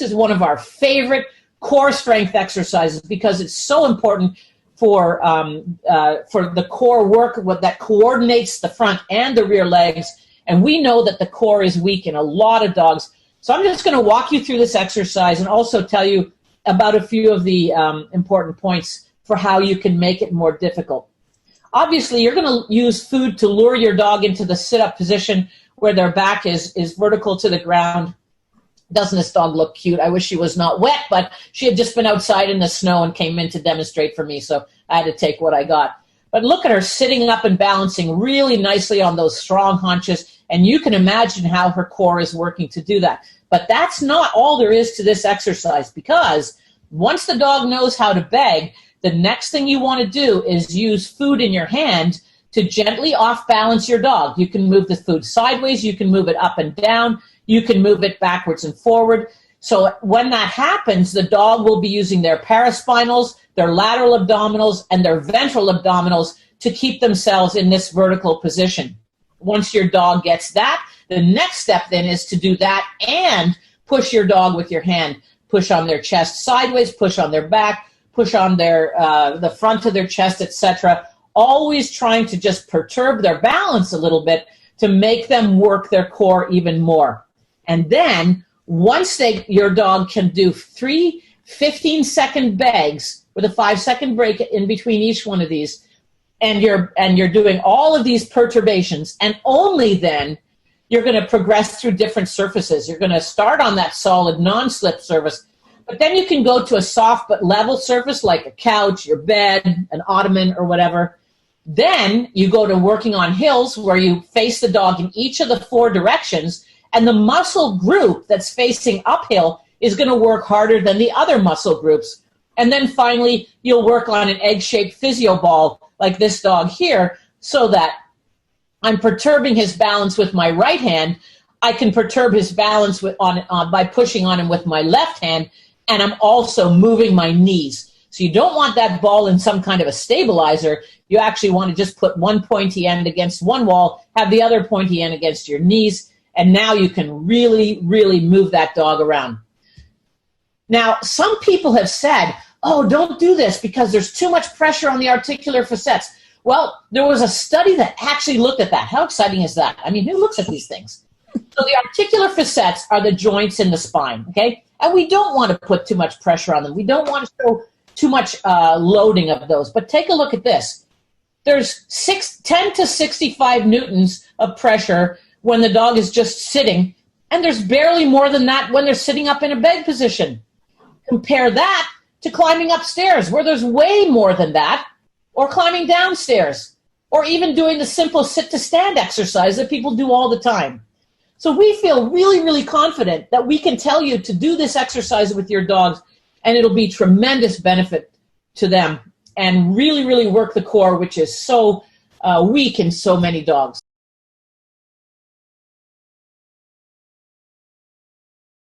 is one of our favorite core strength exercises because it's so important for the core work that coordinates the front and the rear legs. And we know that the core is weak in a lot of dogs. So I'm just going to walk you through this exercise and also tell you about a few of the important points for how you can make it more difficult. Obviously, you're going to use food to lure your dog into the sit-up position where their back is vertical to the ground. Doesn't this dog look cute? I wish she was not wet, but she had just been outside in the snow and came in to demonstrate for me, so I had to take what I got. But look at her sitting up and balancing really nicely on those strong haunches, and you can imagine how her core is working to do that. But that's not all there is to this exercise, because once the dog knows how to beg, the next thing you want to do is use food in your hand to gently off-balance your dog. You can move the food sideways, you can move it up and down, you can move it backwards and forward. So when that happens, the dog will be using their paraspinals, their lateral abdominals, and their ventral abdominals to keep themselves in this vertical position. Once your dog gets that, the next step then is to do that and push your dog with your hand. Push on their chest sideways, push on their back, push on their the front of their chest, etc. Always trying to just perturb their balance a little bit to make them work their core even more. And then once your dog can do 3 15-second begs with a 5-second break in between each one of these, and you're doing all of these perturbations, and only then you're going to progress through different surfaces. You're going to start on that solid non-slip surface, but then you can go to a soft but level surface like a couch, your bed, an ottoman, or whatever. Then you go to working on hills where you face the dog in each of the 4 directions, and the muscle group that's facing uphill is going to work harder than the other muscle groups. And then finally, you'll work on an egg-shaped physio ball like this dog here, so that I'm perturbing his balance with my right hand. I can perturb his balance by pushing on him with my left hand, and I'm also moving my knees. So you don't want that ball in some kind of a stabilizer. You actually want to just put one pointy end against one wall, have the other pointy end against your knees, and now you can really, really move that dog around. Now, some people have said, oh, don't do this because there's too much pressure on the articular facets. Well, there was a study that actually looked at that. How exciting is that? I mean, who looks at these things? So the articular facets are the joints in the spine, okay? And we don't want to put too much pressure on them. We don't want to show too much loading of those. But take a look at this. There's 10 to 65 newtons of pressure when the dog is just sitting, and there's barely more than that when they're sitting up in a beg position. Compare that to climbing upstairs, where there's way more than that, or climbing downstairs, or even doing the simple sit-to-stand exercise that people do all the time. So we feel really, really confident that we can tell you to do this exercise with your dogs, and it'll be tremendous benefit to them and really, really work the core, which is so weak in so many dogs.